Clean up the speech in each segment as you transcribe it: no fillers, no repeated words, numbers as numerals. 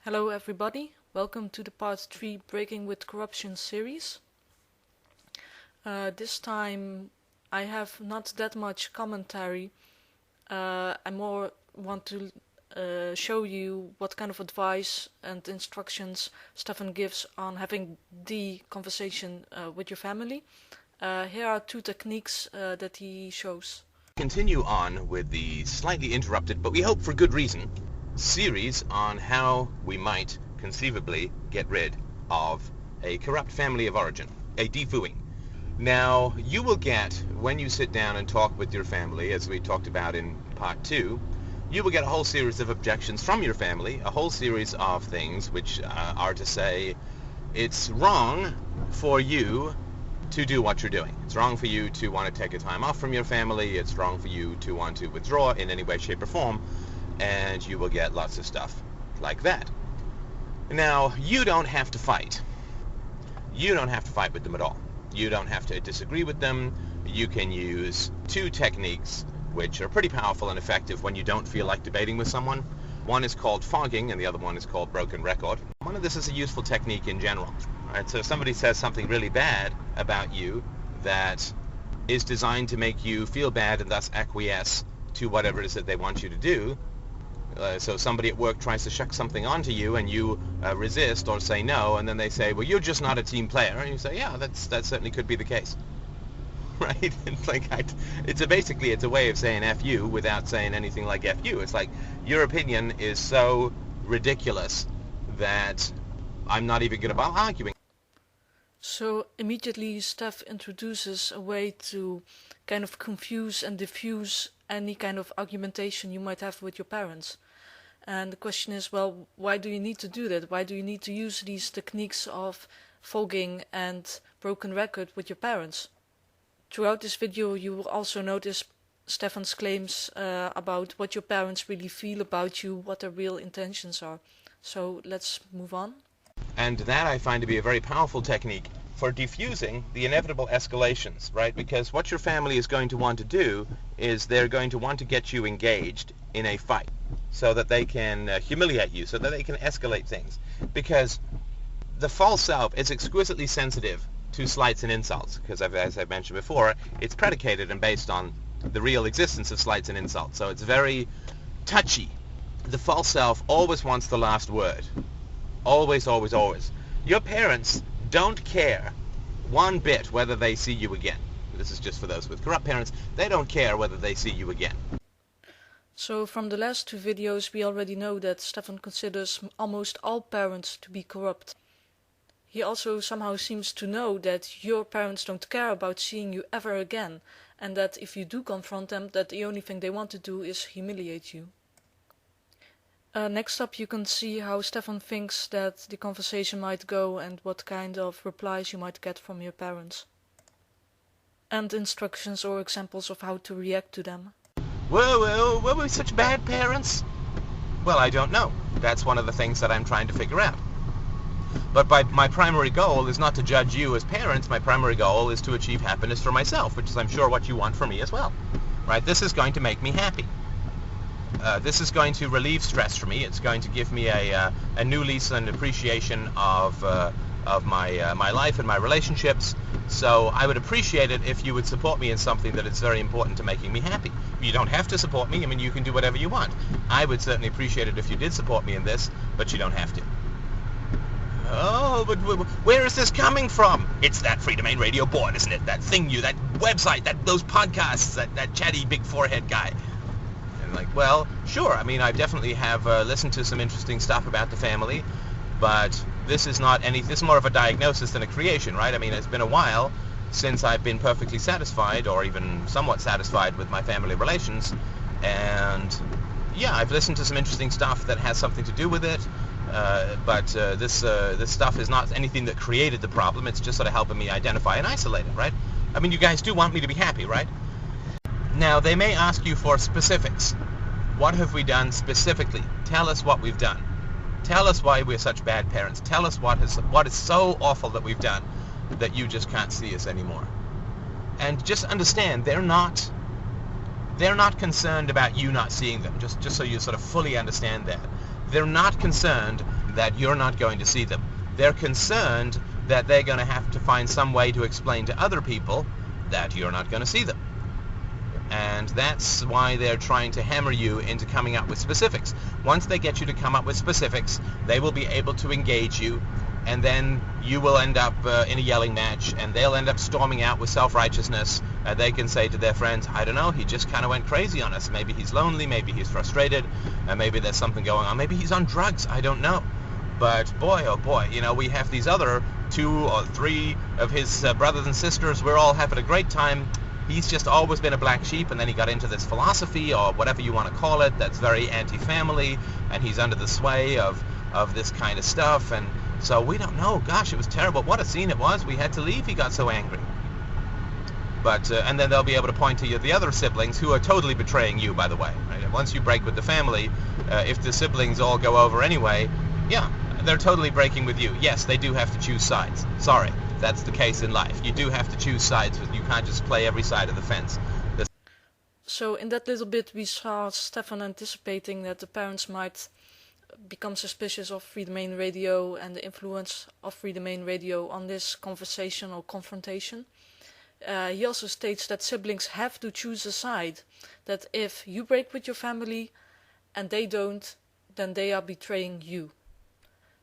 Hello everybody, welcome to the part 3 Breaking with Corruption series. This time I have not that much commentary. I more want to show you what kind of advice and instructions Stefan gives on having the conversation with your family. Here are two techniques that he shows. Continue on with the slightly interrupted, but we hope for good reason, series on how we might conceivably get rid of a corrupt family of origin, a deFOOing. Now, you will get, when you sit down and talk with your family, as we talked about in part 2, you will get a whole series of objections from your family, a whole series of things which are to say, it's wrong for you to do what you're doing. It's wrong for you to want to take a time off from your family. It's wrong for you to want to withdraw in any way, shape, or form. And you will get lots of stuff like that. Now, you don't have to fight. You don't have to fight with them at all. You don't have to disagree with them. You can use two techniques which are pretty powerful and effective when you don't feel like debating with someone. One is called fogging and the other one is called broken record. One of this is a useful technique in general. Right? So if somebody says something really bad about you that is designed to make you feel bad and thus acquiesce to whatever it is that they want you to do, so somebody at work tries to shuck something onto you and you resist or say no, and then they say, well, you're just not a team player. And you say, yeah, that certainly could be the case. Right? It's like, basically a way of saying F you without saying anything like F you. It's like, your opinion is so ridiculous that I'm not even going to bother arguing. So immediately Steph introduces a way to kind of confuse and diffuse any kind of argumentation you might have with your parents. And the question is, well, why do you need to do that? Why do you need to use these techniques of fogging and broken record with your parents? Throughout this video you will also notice Stefan's claims about what your parents really feel about you, what their real intentions are. So let's move on. And that I find to be a very powerful technique for diffusing the inevitable escalations, right? Because what your family is going to want to do is they're going to want to get you engaged in a fight so that they can humiliate you, so that they can escalate things. Because the false self is exquisitely sensitive to slights and insults, because as I've mentioned before, it's predicated and based on the real existence of slights and insults. So it's very touchy. The false self always wants the last word. Always, always, always. Your parents don't care one bit whether they see you again. This is just for those with corrupt parents. They don't care whether they see you again. So from the last two videos we already know that Stefan considers almost all parents to be corrupt. He also somehow seems to know that your parents don't care about seeing you ever again, and that if you do confront them, that the only thing they want to do is humiliate you. Next up you can see how Stefan thinks that the conversation might go and what kind of replies you might get from your parents. And instructions or examples of how to react to them. Were we such bad parents? Well, I don't know. That's one of the things that I'm trying to figure out. But my primary goal is not to judge you as parents. My primary goal is to achieve happiness for myself, which is I'm sure what you want for me as well. Right? This is going to make me happy. This is going to relieve stress for me. It's going to give me a new lease and appreciation of my life and my relationships. So I would appreciate it if you would support me in something that is very important to making me happy. You don't have to support me. I mean, you can do whatever you want. I would certainly appreciate it if you did support me in this, but you don't have to. Oh, but where is this coming from? It's that FreedomainRadio board, isn't it? That thing that website, those podcasts, that chatty big forehead guy. And like, well, sure. I mean, I definitely have listened to some interesting stuff about the family, but this is more of a diagnosis than a creation, right? I mean, it's been a while since I've been perfectly satisfied or even somewhat satisfied with my family relations, and yeah, I've listened to some interesting stuff that has something to do with it, but this stuff is not anything that created the problem. It's just sort of helping me identify and isolate it, right? I mean, you guys do want me to be happy, right? Now, they may ask you for specifics. What have we done specifically? Tell us what we've done. Tell us why we're such bad parents. Tell us what is so awful that we've done that you just can't see us anymore. And just understand, they're not concerned about you not seeing them, just so you sort of fully understand that. They're not concerned that you're not going to see them. They're concerned that they're going to have to find some way to explain to other people that you're not going to see them. And that's why they're trying to hammer you into coming up with specifics. Once they get you to come up with specifics, they will be able to engage you, and then you will end up in a yelling match, and they'll end up storming out with self-righteousness. They can say to their friends, I don't know, he just kind of went crazy on us. Maybe he's lonely, maybe he's frustrated, maybe there's something going on, maybe he's on drugs, I don't know. But boy, oh boy, you know, we have these other 2 or 3 of his brothers and sisters. We're all having a great time. He's just always been a black sheep, and then he got into this philosophy, or whatever you want to call it, that's very anti-family, and he's under the sway of this kind of stuff. And so we don't know. Gosh, it was terrible. What a scene it was. We had to leave. He got so angry. But and then they'll be able to point to you the other siblings who are totally betraying you, by the way. Right? Once you break with the family, if the siblings all go over anyway, yeah, they're totally breaking with you. Yes, they do have to choose sides. Sorry, that's the case in life. You do have to choose sides. You can't just play every side of the fence. So in that little bit we saw Stefan anticipating that the parents might become suspicious of FreedomainRadio and the influence of FreedomainRadio on this conversation or confrontation. He also states that siblings have to choose a side, that if you break with your family and they don't, then they are betraying you,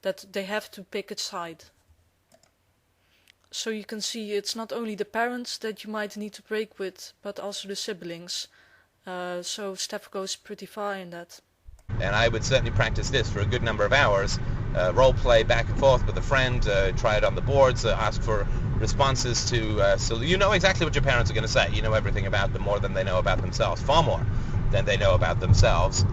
that they have to pick a side. So you can see it's not only the parents that you might need to break with, but also the siblings. So Steph goes pretty far in that. And I would certainly practice this for a good number of hours. Role play back and forth with a friend, try it on the boards, ask for responses to, so you know exactly what your parents are going to say. You know everything about them, more than they know about themselves, far more than they know about themselves.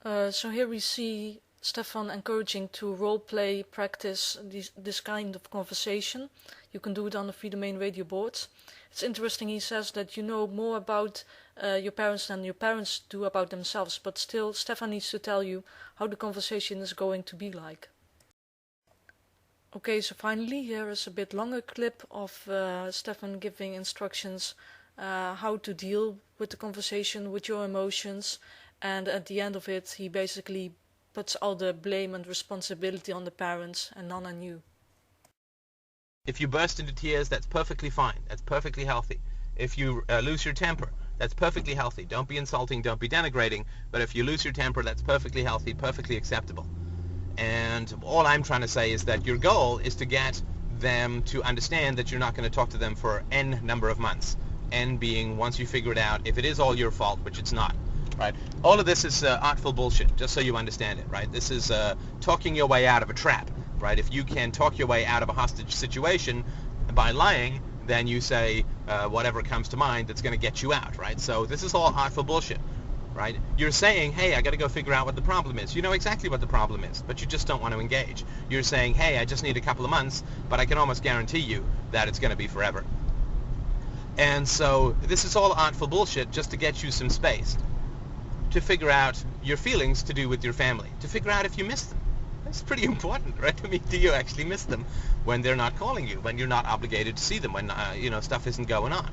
So here we see Stefan encouraging to role play, practice this kind of conversation. You can do it on the FreedomainRadio boards. It's interesting, he says that you know more about your parents than your parents do about themselves, but still Stefan needs to tell you how the conversation is going to be like. Okay, so finally here is a bit longer clip of Stefan giving instructions how to deal with the conversation, with your emotions, and at the end of it he basically puts all the blame and responsibility on the parents and none on you. If you burst into tears, that's perfectly fine. That's perfectly healthy. If you lose your temper, that's perfectly healthy. Don't be insulting, don't be denigrating, but if you lose your temper, that's perfectly healthy, perfectly acceptable. And all I'm trying to say is that your goal is to get them to understand that you're not going to talk to them for N number of months. N being once you figure it out, if it is all your fault, which it's not. Right? All of this is artful bullshit, just so you understand it, right? This is talking your way out of a trap, right? If you can talk your way out of a hostage situation by lying, then you say whatever comes to mind that's going to get you out, right? So this is all artful bullshit, right? You're saying, hey, I got to go figure out what the problem is. You know exactly what the problem is, but you just don't want to engage. You're saying, hey, I just need a couple of months, but I can almost guarantee you that it's going to be forever. And so this is all artful bullshit just to get you some space, to figure out your feelings to do with your family, to figure out if you miss them. That's pretty important, right? I mean, do you actually miss them when they're not calling you, when you're not obligated to see them, when, stuff isn't going on?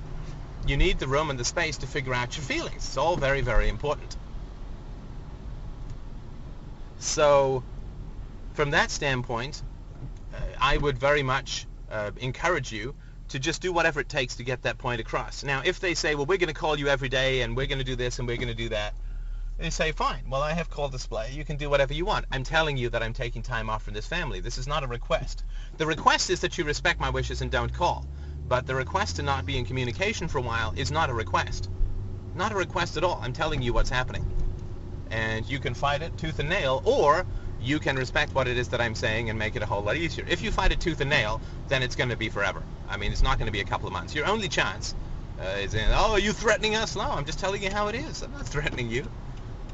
You need the room and the space to figure out your feelings. It's all very, very important. So, from that standpoint, I would very much encourage you to just do whatever it takes to get that point across. Now, if they say, well, we're going to call you every day, and we're going to do this, and we're going to do that, they say, fine, well, I have call display. You can do whatever you want. I'm telling you that I'm taking time off from this family. This is not a request. The request is that you respect my wishes and don't call. But the request to not be in communication for a while is not a request. Not a request at all. I'm telling you what's happening. And you can fight it tooth and nail, or you can respect what it is that I'm saying and make it a whole lot easier. If you fight it tooth and nail, then it's going to be forever. I mean, it's not going to be a couple of months. Your only chance is in, oh, are you threatening us? No, I'm just telling you how it is. I'm not threatening you.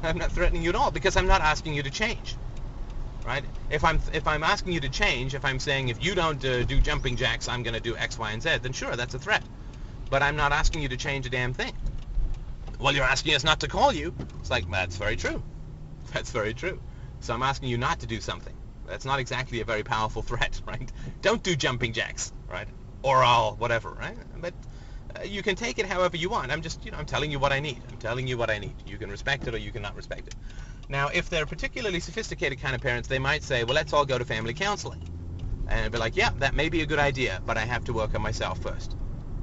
I'm not threatening you at all, because I'm not asking you to change, right? If I'm asking you to change, if I'm saying if you don't do jumping jacks, I'm going to do X, Y, and Z, then sure, that's a threat. But I'm not asking you to change a damn thing. Well, you're asking us not to call you. It's like, that's very true. That's very true. So I'm asking you not to do something. That's not exactly a very powerful threat, right? Don't do jumping jacks, right? Or I'll whatever, right? But you can take it however you want. I'm just, I'm telling you what I need. I'm telling you what I need. You can respect it or you cannot respect it. Now, if they're particularly sophisticated kind of parents, they might say, well, let's all go to family counseling. And be like, yeah, that may be a good idea, but I have to work on myself first.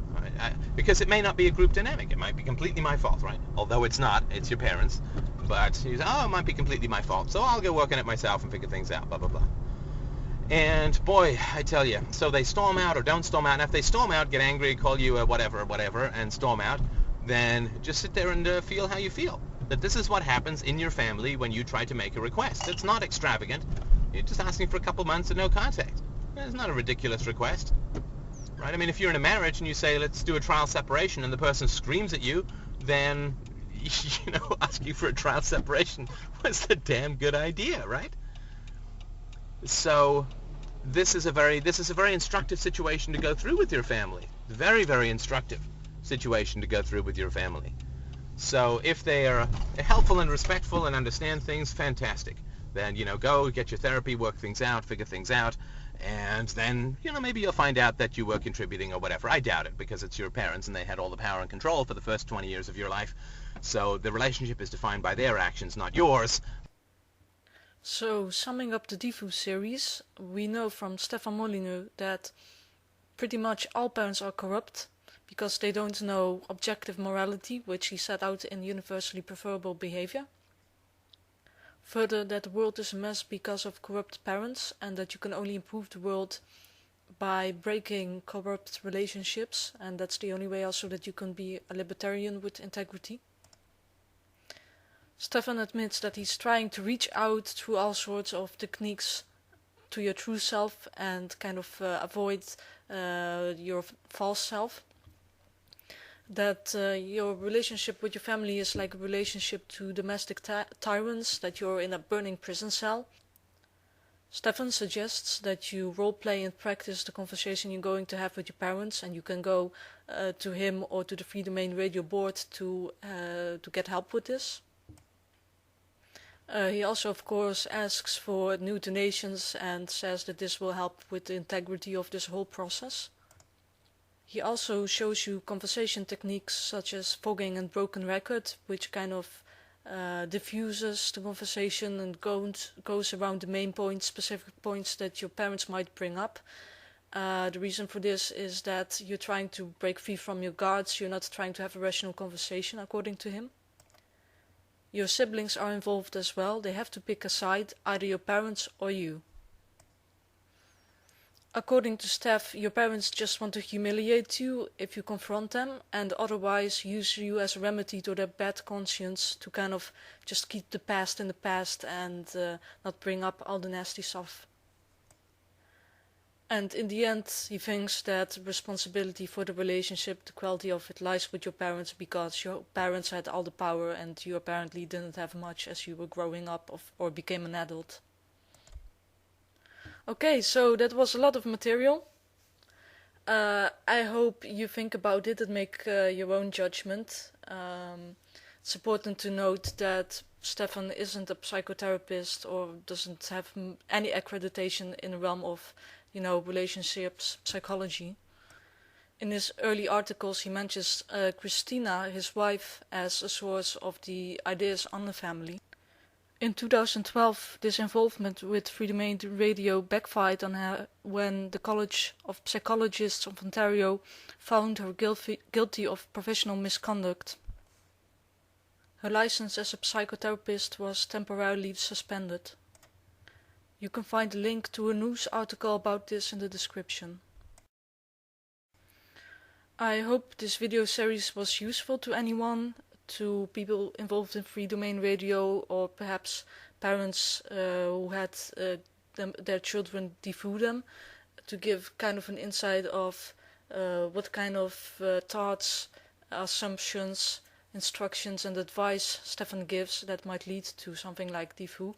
Right? Because it may not be a group dynamic. It might be completely my fault, right? Although it's not. It's your parents. But you say, oh, it might be completely my fault. So I'll go work on it myself and figure things out, blah, blah, blah. And boy, I tell you, so they storm out or don't storm out. And if they storm out, get angry, call you a whatever, and storm out, then just sit there and feel how you feel. That this is what happens in your family when you try to make a request. It's not extravagant. You're just asking for a couple months of no contact. It's not a ridiculous request, right? I mean, if you're in a marriage and you say, let's do a trial separation, and the person screams at you, then, you know, asking for a trial separation was the damn good idea, right? So this is a very instructive situation to go through with your family. Very, very instructive situation to go through with your family. So if they are helpful and respectful and understand things, fantastic. Then, you know, go get your therapy, work things out, figure things out, and then, you know, maybe you'll find out that you were contributing or whatever. I doubt it, because it's your parents and they had all the power and control for the first 20 years of your life. So the relationship is defined by their actions, not yours. So, summing up the deFOO series, we know from Stefan Molyneux that pretty much all parents are corrupt because they don't know objective morality, which he set out in universally preferable behavior. Further, that the world is a mess because of corrupt parents, and that you can only improve the world by breaking corrupt relationships, and that's the only way also that you can be a libertarian with integrity. Stefan admits that he's trying to reach out through all sorts of techniques to your true self and kind of avoid your false self. That your relationship with your family is like a relationship to domestic tyrants, that you're in a burning prison cell. Stefan suggests that you role-play and practice the conversation you're going to have with your parents, and you can go to him or to the FreedomainRadio board to get help with this. He also, of course, asks for new donations and says that this will help with the integrity of this whole process. He also shows you conversation techniques such as fogging and broken record, which kind of diffuses the conversation and goes around the main points, specific points that your parents might bring up. The reason for this is that you're trying to break free from your guards, you're not trying to have a rational conversation, according to him. Your siblings are involved as well. They have to pick a side, either your parents or you. According to Steph, your parents just want to humiliate you if you confront them, and otherwise use you as a remedy to their bad conscience to kind of just keep the past in the past and not bring up all the nasty stuff. And in the end, he thinks that responsibility for the relationship, the quality of it, lies with your parents, because your parents had all the power and you apparently didn't have much as you were growing up or became an adult. Okay, so that was a lot of material. I hope you think about it and make your own judgment. It's important to note that Stefan isn't a psychotherapist or doesn't have any accreditation in the realm of, relationships psychology. In his early articles he mentions Christina, his wife, as a source of the ideas on the family. In 2012, this involvement with FreedomainRadio backfired on her when the College of Psychologists of Ontario found her guilty of professional misconduct. Her license as a psychotherapist was temporarily suspended. You can find a link to a news article about this in the description. I hope this video series was useful to anyone, to people involved in FreedomainRadio, or perhaps parents who had their children deFOO them, to give kind of an insight of what kind of thoughts, assumptions, instructions and advice Stefan gives that might lead to something like deFOO.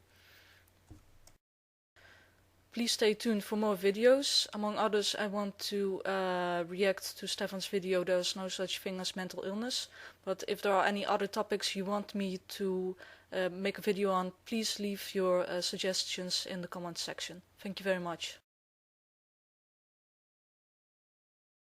Please stay tuned for more videos. Among others, I want to react to Stefan's video "There's no such thing as mental illness." But if there are any other topics you want me to make a video on, please leave your suggestions in the comments section. Thank you very much.